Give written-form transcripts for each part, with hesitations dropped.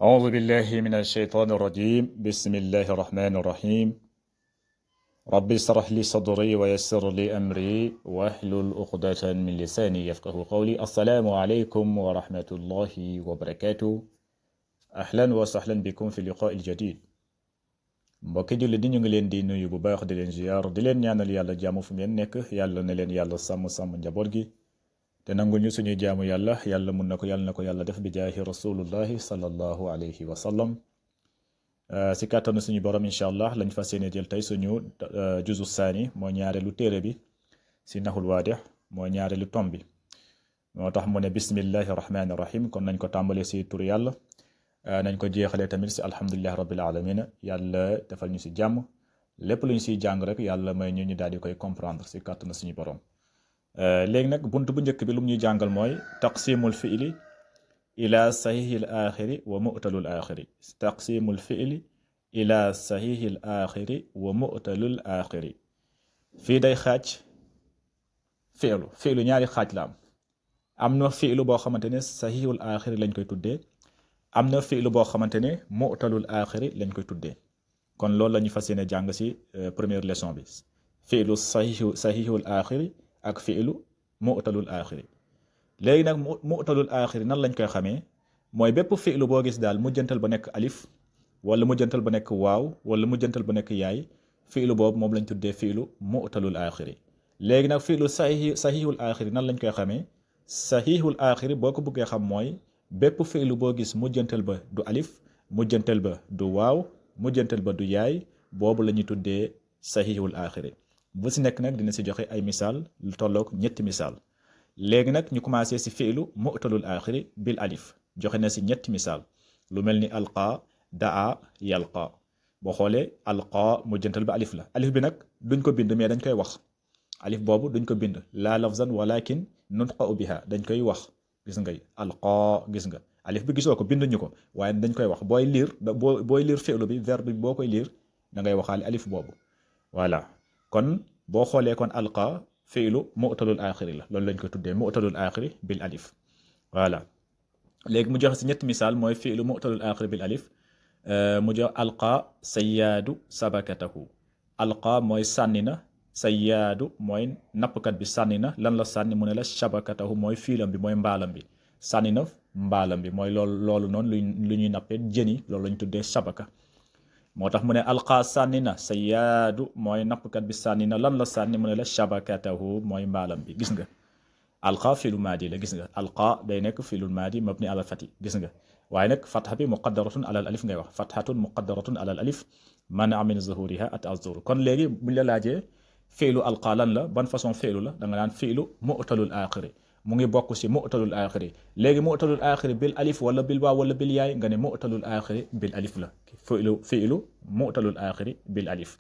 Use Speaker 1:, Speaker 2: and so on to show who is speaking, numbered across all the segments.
Speaker 1: أعوذ بالله من الشيطان الرجيم بسم الله الرحمن الرحيم ربي اشرح لي صدري ويسر لي أمري واحلل عقدة من لساني يفقه قولي السلام عليكم ورحمة الله وبركاته أهلا وسهلا بكم في اللقاء الجديد mbokki julli di ñu ngi leen di nuyu bu baax di leen ziar di leen ñaanal yàlla jaamu fu ngeen nekk yàlla na leen yàlla sàmm njaboot gi te nangul ñu suñuy jaamu yàlla mun na ko yàlla def bi jaahi rasulullahi sallallahu alayhi wa sallam si kàttanu suñu borom incha allah lañ fas yéene jël tey suñu juzu saani moo ñaareelu téere bi si naxul waadix moo ñaareelu tom bi moo tax mu ne bismillahi rahmaani rahim kon nañ ko tàmbale si tur yàlla nañ ko jeexalee tamit si alhamdulillahi rabbil alamin yàlla defal ñu si jàmm lépp lu ñu siy jàng rek yàlla may ñu daal di koy comprendre si kàttanu suñu borom léegi nag bunt bu njëkk bi lu mu ñuy jàngal mooy taqsimul fiili ila sahihil axiri wa mu'talul axiri taqsimul fiili ila sahihil axiri wa mu'talul axiri fii day xaaj fiilu ñaari xaaj la am na fiilu boo xamante ne sahihul axiri lañ koy tuddee am na fiilu boo xamante ne mu'talul axiri lañ koy tuddee kon loolu la ñu fas yéene jàng si première leçon bi fiilu sahihul axiri ak fiilu mu'talul axiri léegi nag mu'talul axiri nan lañ koy xamee mooy bépp fiilu boo gis daal mujjantal ba nekk alif wala mujjantal ba nekk waaw wala mujjantal ba nekk yaay fiilu boobu moom lañ tuddee fiilu mu'talul axiri léegi nag fiilu sahihul axiri nan lañ koy xamee sahihul axiri boo ko bëggee xam mooy bépp fiilu boo gis mujjantal ba du alif mujjantal ba du waaw mujjantal ba du yaay boobu la ñuy tuddee sahihul axiri bu si nekk nag dina si joxe ay misaal lu tolloog ñetti misaal léegi nag ñu commencé si fiilu mu'talul axiri bil alif joxe na si ñetti misaal lu mel ni alqa daa yalqa boo xoolee alqa mujjantal ba alif la alif bi nag duñ ko bind mais dañ koy wax alif boobu duñ ko bind laa lafzan walakin nutqa'u biha dañ koy wax gis ngay alqa gis nga alif bi gisoo ko binduñu ko waaye dañ koy wax booy liir fiilu bi verbe bi boo koy liir da ngay waxaale alif boobu voilà kon boo xoolee kon alqa fiilu mu'talul axiri la loolu lañ ko tuddee mu'talul axiri bil alif voilà léegi mu joxe si ñetti misaal mooy fiilu mu'talul axiri bil alif mu jox alqa sayyaadu sabakatahu alqa mooy sànni na sayyaadu mooy nappkat bi sànni na lan la sànni mu ne la sabakatahu mooy fiilam bi mooy mbaalam bi sànni na mbaalam bi mooy loolu noonu lu ñuy nappee jën yi loolu lañ tuddee sabaka moo tax mu ne alqa sànni na sayyaadu mooy nappkat bi sànni na lan la sànni mu ne la shabakatahu mooy mbaalam bi gis nga alqa fiilu maadi la gis nga alqa day nekk fiilul maadi mabni ala fati gis nga waaye nag fatha bi muqaddaratun ala alif ngay wax fathatun muqaddaratun ala alif mana min zuhuriha at azur kon léegi buñ la laajee fiilu alqa lan la ban façon fiilu la da nga naan fiilu mu'talul axiri mu ngi bokk si mu'talul axiri léegi mu'talul axiri bil alif wala bil waaw wala bil yaay nga ne mu'talul axiri bil alif la fiilu mu'talul axiri bil alif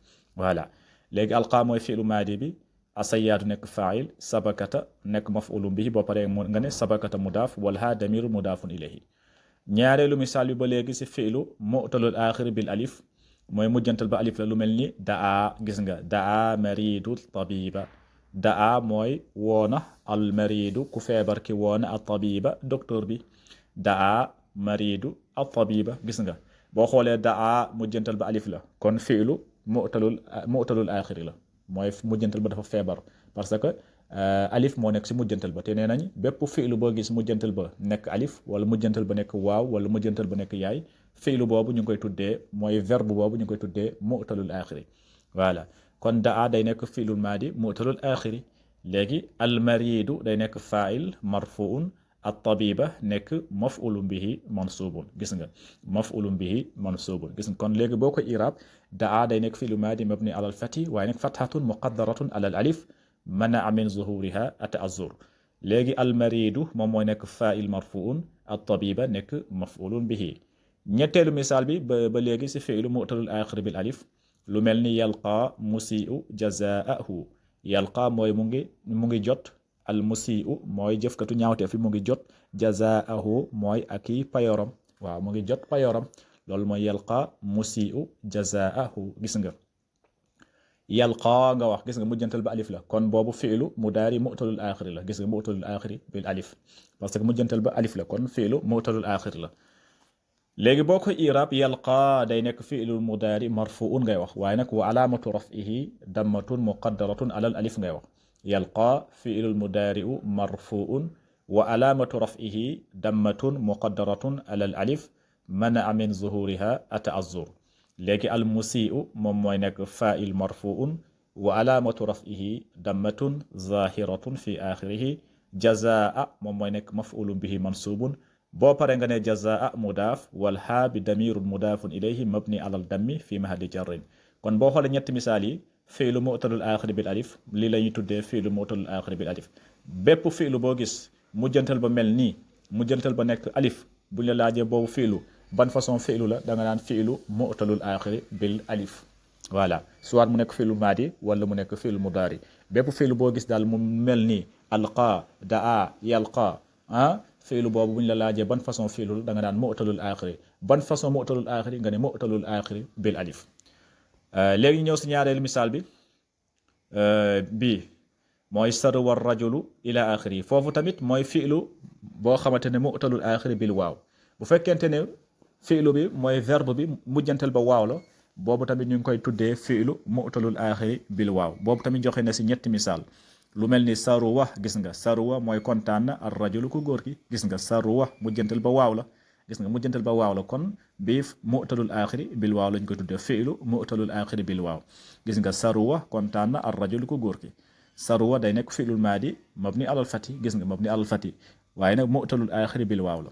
Speaker 1: voilà léegi alqa mooy fiilu maadi bi asayyaatu nekk faa'il sabakata nekk maf'ulun bihi boo paree nga ne sabakata mudaaf wala ha damiru mudaafun ilayhi ñaareelu misaal bi ba léegi si fiilu mu'talul axiri bil alif mooy mujjantal ba alif la lu mel ni daa gis nga daa maridu tabiba daa mooy woona al maridu ku feebar ki woona al tabiba docteur bi daa maridu al tabiba gis nga boo xoolee daa mujjantal ba alif la kon fiilu mu'talul axiri la mooy mujjantal ba dafa feebar parce que alif moo nekk si mujjantal ba te nee nañ bépp fiilu boo gis mujjantal ba nekk alif wala mujjantal ba nekk waaw wala mujjantal ba nekk yaay fiilu boobu ñu ngi koy tuddee mooy verbe boobu ñu ngi koy tuddee mu'talul axiri voilà kon daa day nekk fiilul maadi mu'talul axiri léegi almaridu day nekk fa'il marfuun at-tabiba nekk maf'ulun bihi mansubun gis nga maf'ulun bihi mansubun gis nga kon léegi boo ko irab daa day nekk fiilu maadi mabni ala al-fathi waaye nag fathatun muqaddaratun ala al-alif mana min zuhuriha at-ta'azzur léegi almaridu moom mooy nekk fa'il marfuun at-tabiba nekk maf'ulun bihi ñetteelu misaal bi ba léegi si fiilu mu'talul axiri bil alif lu mel ni yalqa musii'u jazaahu yalqa mooy mu ngi jot al musii'u mooy jëfkatu ñaawteef fi mu ngi jot jazaahu mooy aki payoram waaw mu ngi jot payoram loolu mooy yalqa musii'u jazaahu gis nga yalqa nga wax gis nga mujjantal ba alif la kon boobu fiilu mudaari mu'talul axiri la gis nga mu'talul axiri bil alif parce que mujjantal ba alif la kon fiilu mu'talul axiri la léegi boo ko irab yalqaa day nekk fiilul mudaari marfuun ngay wax waaye nag wa alaamatu rafihi dammatun muqaddaratun alal alif ngay wax yalqaa fiilul mudaariu marfuun wa alaamatu rafihi dammatun muqaddaratun alal alif manaa min zuhuriha ata'azzur léegi al musii'u moom mooy nekk faa'il marfuun wa alaamatu rafihi dammatun zahiratun fi axirihi jazaa moom mooy nekk maf'ulun bihi mansubun boo pare nga ne jazaa mudaaf wal haa bi damirun mudaafun ilayhi mabni alal dammi fi mahali jarrin kon boo xoolee ñetti misaal yi fiilu mu'talul aaxiri bil alif lii la ñuy tuddee fiilu mu'talul aaxiri bil alif bépp fiilu boo gis mujjantal ba mel nii mujjantal ba nekk alif bu ñu la laajee boobu fiilu ban façon fiilu la da nga naan fiilu mu'talul aaxiri bil alif voilà soit mu nekk fiilu maadi wala mu nekk fiilu mudaari bépp fiilu boo gis daal mu mel nii alqaa daa yalqaa fiilu boobu bu ñu la laajee ban façon fiilu da nga naan mu'talul aaxiri ban façon mu'talul aaxiri nga ne mu'talul aaxiri bil alif léegi ñëw si ñaareelu misaal bi bii mooy sarwa rajulu ila axiri foofu tamit mooy fiilu boo xamante ne mu'talul aaxiri bil waaw bu fekkente ne fiilu bi mooy verbe bi mujjantal ba waaw la boobu tamit ñu ngi koy tuddee fiilu mu'talul aaxiri bil waaw boobu tamit joxe na si ñetti misaal lu mel ni saruwa gis nga saruwa mooy kontaan na ar rajulu ku góor ki gis nga saruwa mujjantal ba waaw la gis nga mujjantal ba waaw la kon bii mu'talul aaxiri bil waaw lañ koy tuddee fiilu mu'talul aaxiri bil waaw gis nga saruwa kontaan na ar rajulu ku góor ki saruwa day nekk fiilul maadi mabni alal fati gis nga mabni alal fati waaye nag mu'talul aaxiri bil waaw la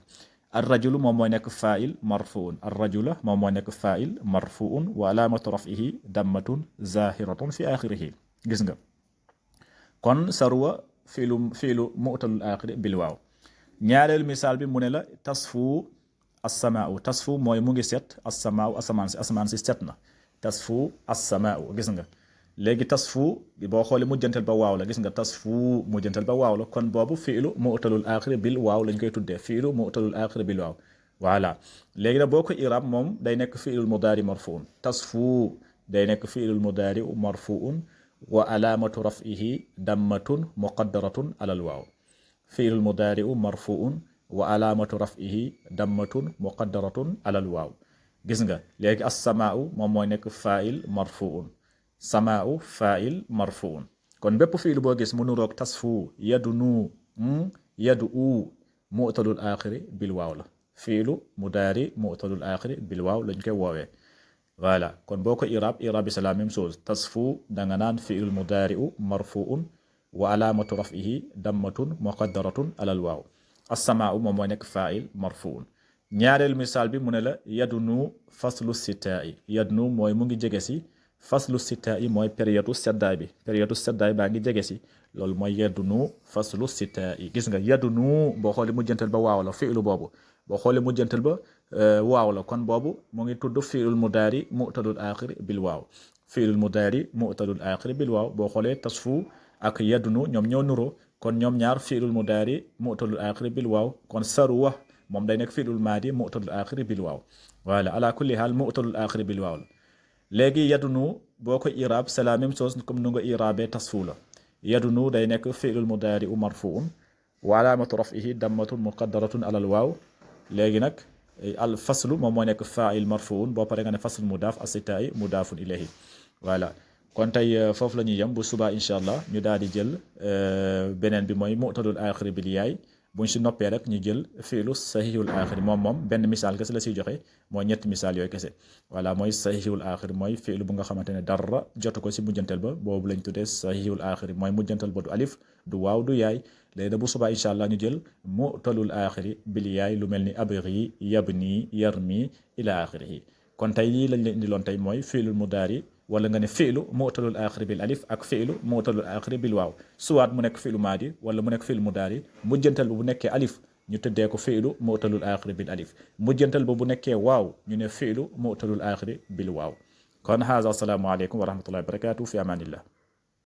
Speaker 1: ar rajulu moom mooy nekk faa'il marfuun ar rajula moom mooy nekk faa'il marfuun wa alaamatu raf'ihi dammatun zahiratun fi aaxirihi gis nga kon saruwa fiilu mu'talul aaxiri bil waaw ñaareelu misaal bi mu ne la tasfu as-samaa'u tasfu mooy mu ngi set as-samaa'u asamaan si set na tasfu as-samaa'u gis nga léegi tasfu boo xoolee mujjantal ba waaw la gis nga tasfu mujjantal ba waaw la kon boobu fiilu mu'talul aaxiri bil waaw lañ koy tuddee fiilu mu'talul aaxiri bil waaw voilà léegi nag boo ko irab moom day nekk fiilul mudaari marfuun tasfu day nekk fiilul mudaari marfuun wa alaamatu raf'ihi dammatun muqaddaratun alal waaw fiilul mudaari marfuun wa alaamatu raf'ihi dammatun muqaddaratun alal waaw gis nga léegi as-samaa'u moom mooy nekk faa'il marfuun samaa'u faa'il marfuun kon bépp fiil boo gis mu nuroog tasfu yadnu yad'u mu'talul aaxiri bil waaw la fiilu mudaari mu'talul aaxiri bil waaw lañ koy woowee voilà kon boo ko irab bi c'est la même chose tasfu da nga naan fiilul mudaari'u marfuun wa alaamatu raf'ihi dammatun muqaddaratun alal waaw as-samaa'u moom mooy nekk faa'il marfuun ñaareelu misaal bi mu ne la yadnu faslu sitaa'i yadnu mooy mu ngi jege si faslu sitaa'i mooy période seddaay baa ngi jege si loolu mooy yadnu faslu sitaa'i gis nga yadnu boo xoolee mujjantal ba waaw la fiilu boobu boo xoolee mujjantal ba waaw la kon boobu mu ngi tudd fiilul mudaari mu'talul aaxiri bil waaw fiilul mudaari mu'talul aaxiri bil waaw boo xoolee tasfu ak yadnu ñoom ñoo nuroo kon ñoom ñaar fiilul mudaari mu'talul aaxiri bil waaw kon saruwa moom day nekk fiilul maadi mu'talul aaxiri bil waaw voilà ala kulli haal mu'talul aaxiri bil waaw la léegi yadnu boo ko irab c'est la même chose comme nu nga irabee tasfu la yadnu day nekk fiilul mudaari marfuun wa alaamatu raf'ihi dammatun muqaddaratun alal waaw léegi nag al faslu moom mooy nekk faa'il marfuun boo paree nga ne fasl mudaaf as-sitaa'i mudaafun ilayhi voilà kon tey foofu la ñuy yem bu subaa incha allah ñu daal di jël beneen bi mooy mu'talul aaxiri bil yaay buñ si noppee rek ñu jël fiilu sahihul aaxiri moom benn misaal kese la siy joxe mooy ñetti misaal yooyu kese voilà mooy sahihul aaxiri mooy fiilu bu nga xamante ne dara jotu ko si mujjantal ba boobu lañ tuddee sahihul aaxiri mooy mujjantal ba du alif du waaw du yaay léegi nag bu subaa incha allah ñu jël mu'talul aaxiri bil yaay lu mel ni abghi yabni yarmi ila aaxirihi kon tey lii lañ leen indiloon tey mooy fiilul mudaari wala nga ne fiilu mu'talul aaxiri bil alif ak fiilu mu'talul aaxiri bil waaw suwaat mu nekk fiilu maadi wala mu nekk fiilu mudaari mujjantal ba bu nekkee alif ñu tëddee ko fiilu mu'talul aaxiri bil alif mujjantal ba bu nekkee waaw ñu ne fiilu mu'talul aaxiri bil waaw kon haza assalaamu aleykum wa rahmatullahi wa barakatuh fi amanillah